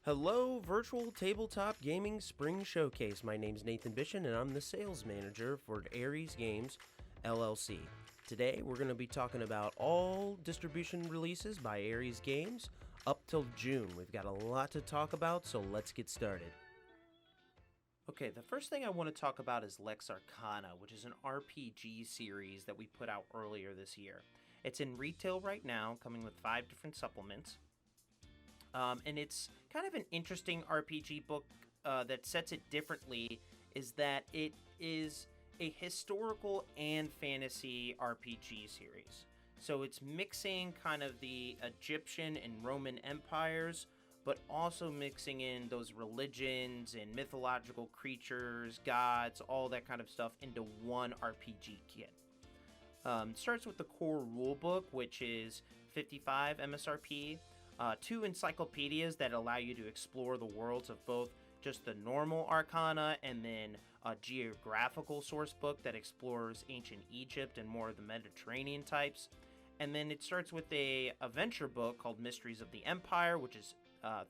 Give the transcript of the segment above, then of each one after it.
Hello, Virtual Tabletop Gaming Spring Showcase. My name's Nathan Bishon, and I'm the sales manager for Ares Games, LLC. Today, we're going to be talking about all distribution releases by Ares Games up till June. We've got a lot to talk about, so let's get started. Okay, the first thing I want to talk about is Lex Arcana, which is an RPG series that we put out earlier this year. It's in retail right now, coming with 5 different supplements. And it's kind of an interesting RPG book that sets it differently, is that it is a historical and fantasy RPG series. So it's mixing kind of the Egyptian and Roman empires, but also mixing in those religions and mythological creatures, gods, all that kind of stuff into one RPG kit. It starts with the core rulebook, which is 55 MSRP. 2 encyclopedias that allow you to explore the worlds of both just the normal Arcana and then a geographical source book that explores ancient Egypt and more of the Mediterranean types. And then it starts with a adventure book called Mysteries of the Empire, which is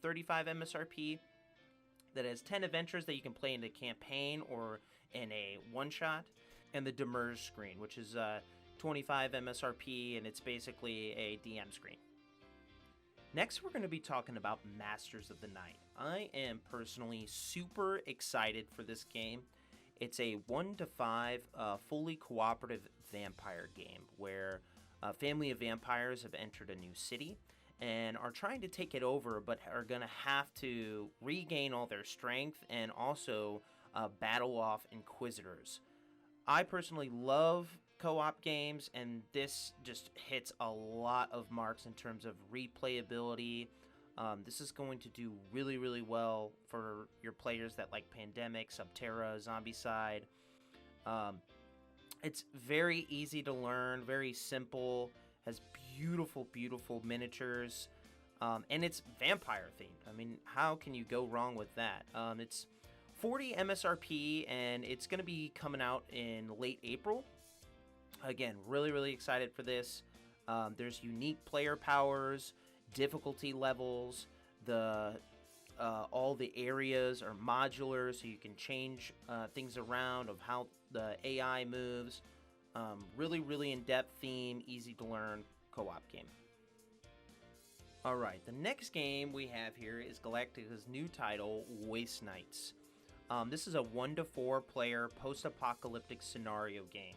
35 MSRP, that has 10 adventures that you can play in a campaign or in a one-shot. And the Demurge screen, which is 25 MSRP, and it's basically a DM screen. Next, we're going to be talking about Masters of the Night. I am personally super excited for this game. It's a 1 to 5 fully cooperative vampire game where a family of vampires have entered a new city and are trying to take it over, but are going to have to regain all their strength and also battle off inquisitors. I personally love co-op games, and this just hits a lot of marks in terms of replayability. This is going to do really, really well for your players that like Pandemic, Subterra, Zombicide. It's very easy to learn, very simple, has beautiful, beautiful miniatures, and it's vampire themed. I mean, how can you go wrong with that? It's 40 MSRP, and it's going to be coming out in late April. Again, really, really excited for this. There's unique player powers, difficulty levels. All the areas are modular, so you can change things around of how the AI moves. Really, really in-depth theme, easy to learn co-op game. All right, the next game we have here is Galactica's new title, Waste Knights. This is a 1 to 4 player post-apocalyptic scenario game.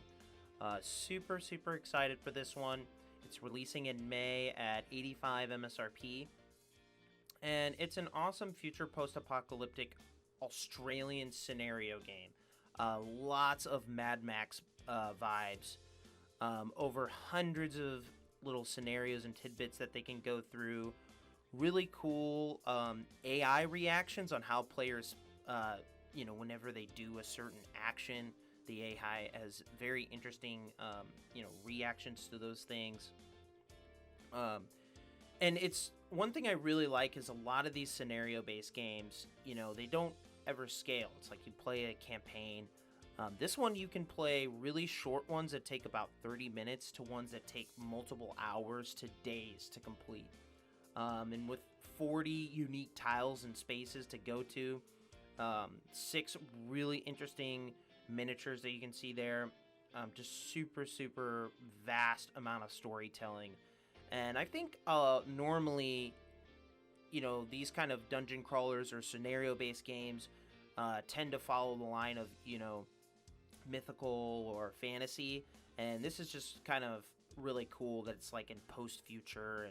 Super, super excited for this one. It's releasing in May at 85 MSRP. And it's an awesome future post-apocalyptic Australian scenario game. Lots of Mad Max vibes. Over hundreds of little scenarios and tidbits that they can go through. Really cool AI reactions on how players, whenever they do a certain action, the AI has very interesting, reactions to those things. And it's one thing I really like is a lot of these scenario-based games, they don't ever scale. It's like you play a campaign. This one you can play really short ones that take about 30 minutes to ones that take multiple hours to days to complete. And with 40 unique tiles and spaces to go to, 6 really interesting miniatures that you can see there, just super, super vast amount of storytelling. And I think normally, these kind of dungeon crawlers or scenario-based games tend to follow the line of, mythical or fantasy. And this is just kind of really cool that it's like in post-future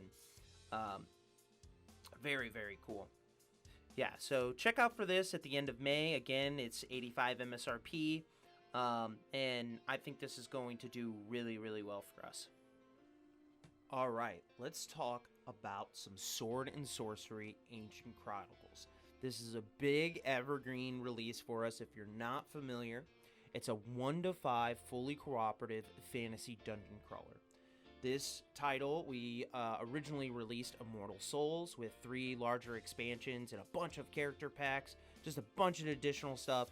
and very, very cool. Yeah, so check out for this at the end of May. Again, it's 85 MSRP, and I think this is going to do really, really well for us. All right, let's talk about some Sword and Sorcery Ancient Chronicles. This is a big evergreen release for us if you're not familiar. It's a 1 to 5 fully cooperative fantasy dungeon crawler. This title, we originally released Immortal Souls with 3 larger expansions and a bunch of character packs, just a bunch of additional stuff.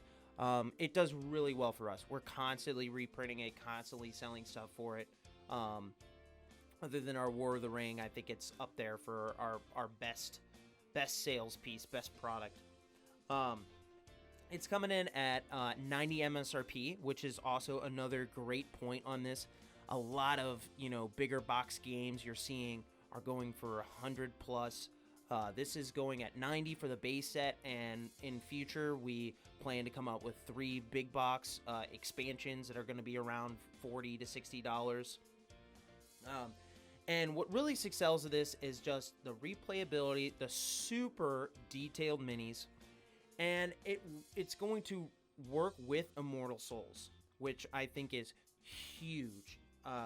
It does really well for us. We're constantly reprinting it, constantly selling stuff for it. Other than our War of the Ring, I think it's up there for our best best sales piece, best product. It's coming in at 90 MSRP, which is also another great point on this. A lot of, bigger box games you're seeing are going for 100 plus. This is going at 90 for the base set, and in future we plan to come out with 3 big box expansions that are going to be around $40 to $60. And what really excels of this is just the replayability, the super detailed minis, and it's going to work with Immortal Souls, which I think is huge.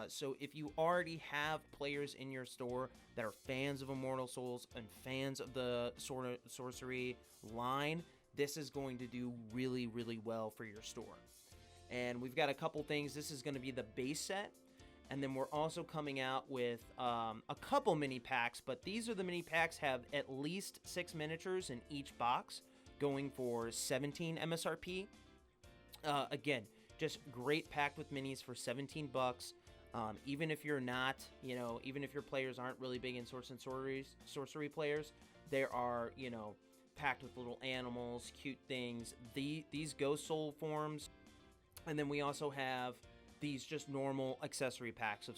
So if you already have players in your store that are fans of Immortal Souls and fans of the sorcery line, this is going to do really, really well for your store. And we've got a couple things. This is going to be the base set, and then we're also coming out with a couple mini packs, but these are the mini packs, have at least 6 miniatures in each box, going for 17 MSRP. Again, just great packed with minis for 17 bucks. Even if you're not, even if your players aren't really big in sorcery players, there are, packed with little animals, cute things. These ghost soul forms, and then we also have these just normal accessory packs of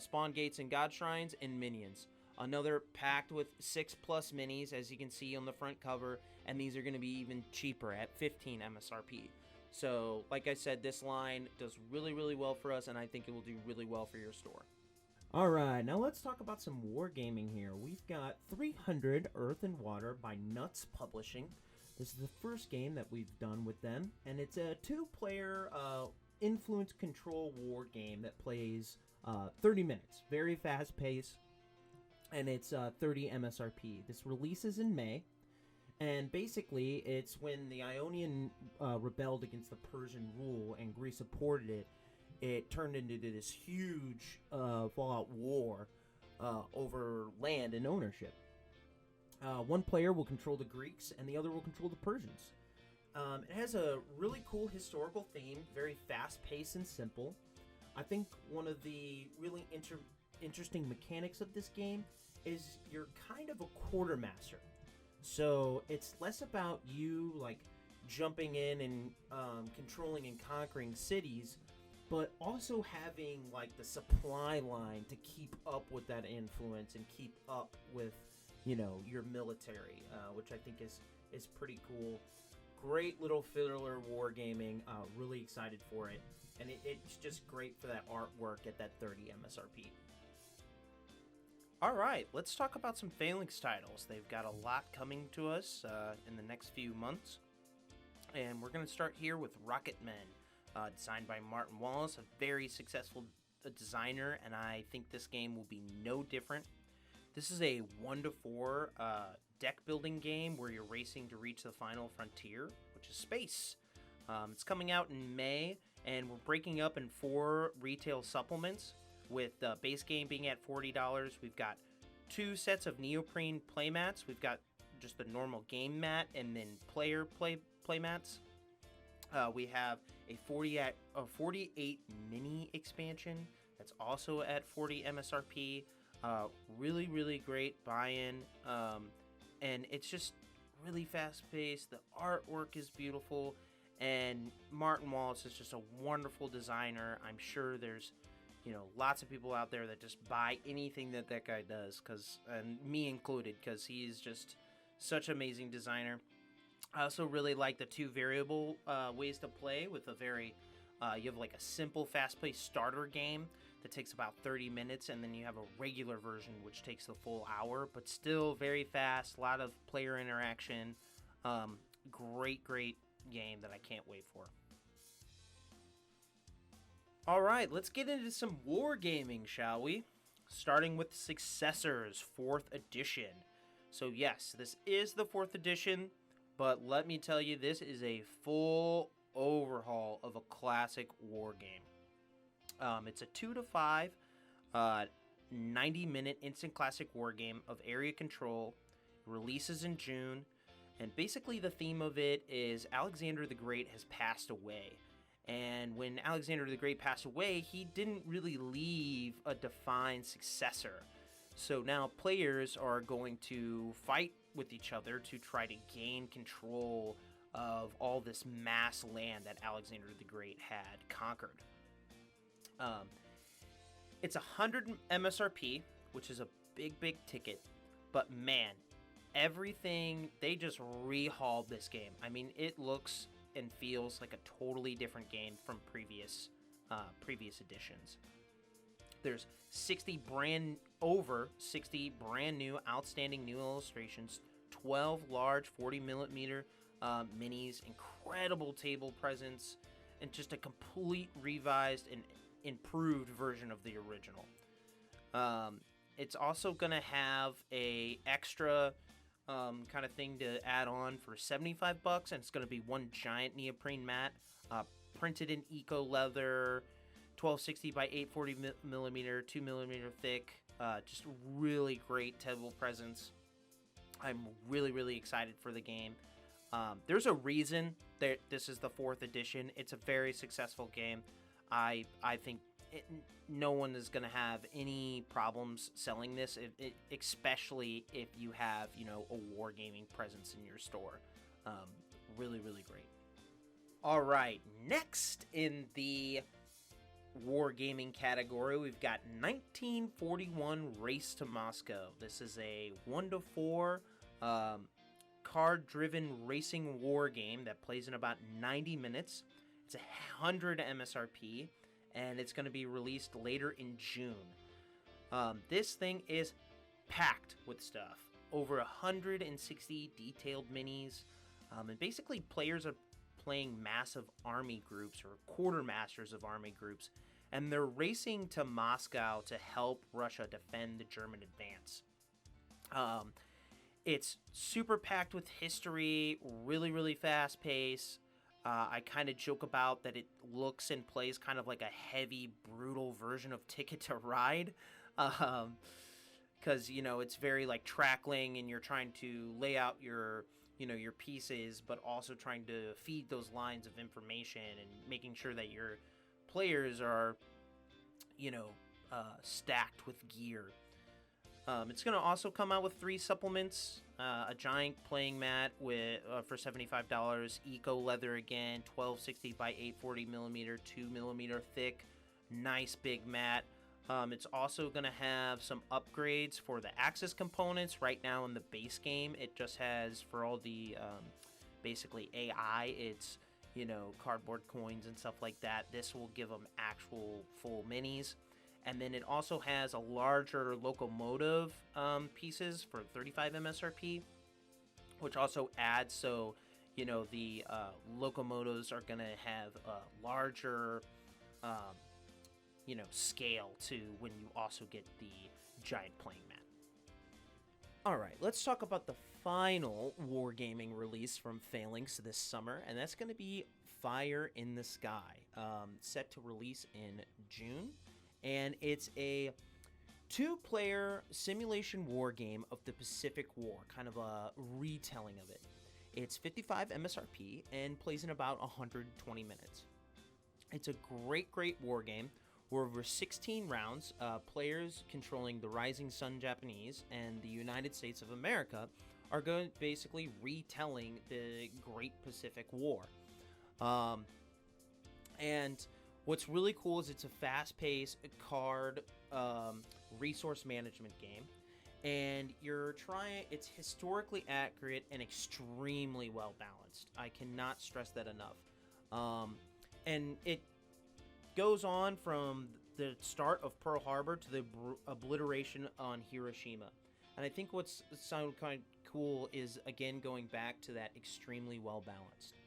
spawn gates and god shrines and minions. Another packed with 6+ minis, as you can see on the front cover, and these are going to be even cheaper at 15 MSRP. So, like I said, this line does really, really well for us, and I think it will do really well for your store. Alright, now let's talk about some wargaming here. We've got 300 Earth and Water by Nuts Publishing. This is the first game that we've done with them, and it's a 2-player influence control war game that plays 30 minutes. Very fast pace, and it's 30 MSRP. This releases in May. And basically, it's when the Ionian rebelled against the Persian rule and Greece supported it, it turned into this huge Fallout war over land and ownership. One player will control the Greeks, and the other will control the Persians. It has a really cool historical theme, very fast-paced and simple. I think one of the really interesting mechanics of this game is you're kind of a quartermaster. So it's less about you jumping in and controlling and conquering cities, but also having the supply line to keep up with that influence and keep up with your military, which I think is pretty cool. Great little filler wargaming. Really excited for it, and it's just great for that artwork at that 30 MSRP. All right, let's talk about some Phalanx titles. They've got a lot coming to us in the next few months. And we're going to start here with Rocketmen, designed by Martin Wallace, a very successful designer, and I think this game will be no different. This is a 1-4 deck building game where you're racing to reach the final frontier, which is space. It's coming out in May, and we're breaking up in 4 retail supplements, with the base game being at $40. We've got 2 sets of neoprene playmats. We've got just the normal game mat and then player playmats. We have a 48 mini expansion that's also at 40 MSRP. Really, really great buy-in. And it's just really fast-paced. The artwork is beautiful. And Martin Wallace is just a wonderful designer. I'm sure there's lots of people out there that just buy anything that guy does, and me included, because he's just such an amazing designer. I also really like the 2 variable ways to play with a very, you have a simple fast-paced starter game that takes about 30 minutes, and then you have a regular version which takes the full hour, but still very fast, a lot of player interaction. Great game that I can't wait for. All right, let's get into some wargaming, shall we? Starting with Successors, 4th edition. So yes, this is the 4th edition, but let me tell you, this is a full overhaul of a classic war game. It's a 2 to 5, 90-minute instant classic war game of area control. It releases in June, and basically the theme of it is Alexander the Great has passed away. And when Alexander the Great passed away, he didn't really leave a defined successor. So now players are going to fight with each other to try to gain control of all this mass land that Alexander the Great had conquered. It's 100 MSRP, which is a big ticket, but man, everything, they just rehauled this game. I mean, it looks and feels like a totally different game from previous editions. There's 60 brand new outstanding new illustrations, 12 large 40 millimeter minis, incredible table presence, and just a complete revised and improved version of the original. It's also gonna have a extra kind of thing to add on for $75, and it's gonna be one giant neoprene mat, printed in eco leather, 1260 by 840 millimeter, 2 millimeter thick. Just really great table presence. I'm really excited for the game. There's a reason that this is the 4th edition. It's a very successful game. I think no one is going to have any problems selling this, especially if you have, a wargaming presence in your store. Really great. All right, next in the wargaming category, we've got 1941 Race to Moscow. This is a 1-4 card-driven racing war game that plays in about 90 minutes. It's 100 MSRP, and it's going to be released later in June. This thing is packed with stuff. Over 160 detailed minis, and basically players are playing massive army groups or quartermasters of army groups, and they're racing to Moscow to help Russia defend the German advance. It's super packed with history, really fast pace. I kind of joke about that it looks and plays kind of like a heavy, brutal version of Ticket to Ride, because it's very like trackling, and you're trying to lay out your pieces, but also trying to feed those lines of information and making sure that your players are, stacked with gear. It's going to also come out with 3 supplements, a giant playing mat for $75, eco leather again, 1260 by 840 millimeter, 2 millimeter thick, nice big mat. It's also going to have some upgrades for the Axis components. Right now in the base game, it just has, for all the basically AI, it's, cardboard coins and stuff like that. This will give them actual full minis. And then it also has a larger locomotive pieces for 35 MSRP, which also adds, so, the locomotives are going to have a larger scale to when you also get the giant playing mat. All right, let's talk about the final wargaming release from Phalanx this summer, and that's going to be Fire in the Sky, set to release in June, and it's a 2-player simulation war game of the Pacific War, kind of a retelling of it. It's 55 MSRP and plays in about 120 minutes. It's a great war game. We're over 16 rounds, players controlling the Rising Sun Japanese and the United States of America are going basically retelling the Great Pacific War. And what's really cool is it's a fast-paced card resource management game, and it's historically accurate and extremely well balanced. I cannot stress that enough. And it goes on from the start of Pearl Harbor to the obliteration on Hiroshima. And I think what's sound kind of cool is, again, going back to that extremely well balanced.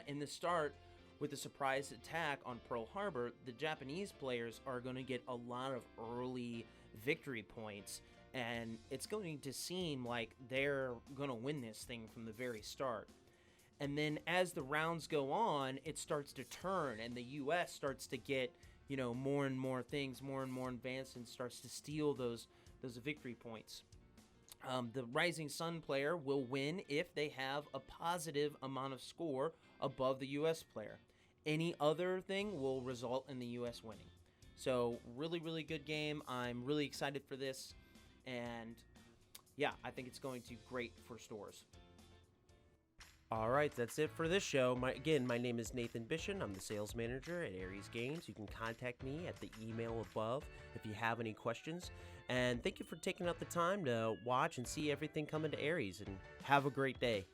In the start, with the surprise attack on Pearl Harbor, the Japanese players are going to get a lot of early victory points, and it's going to seem like they're going to win this thing from the very start. And then as the rounds go on, it starts to turn, and the U.S. starts to get, more and more things, more and more advanced, and starts to steal those victory points. The Rising Sun player will win if they have a positive amount of score above the U.S. player. Any other thing will result in the U.S. winning. So really good game. I'm really excited for this. And yeah, I think it's going to be great for stores. All right, that's it for this show. My name is Nathan Bishon. I'm the sales manager at Aries Games. You can contact me at the email above if you have any questions. And thank you for taking out the time to watch and see everything coming to Aries. And have a great day.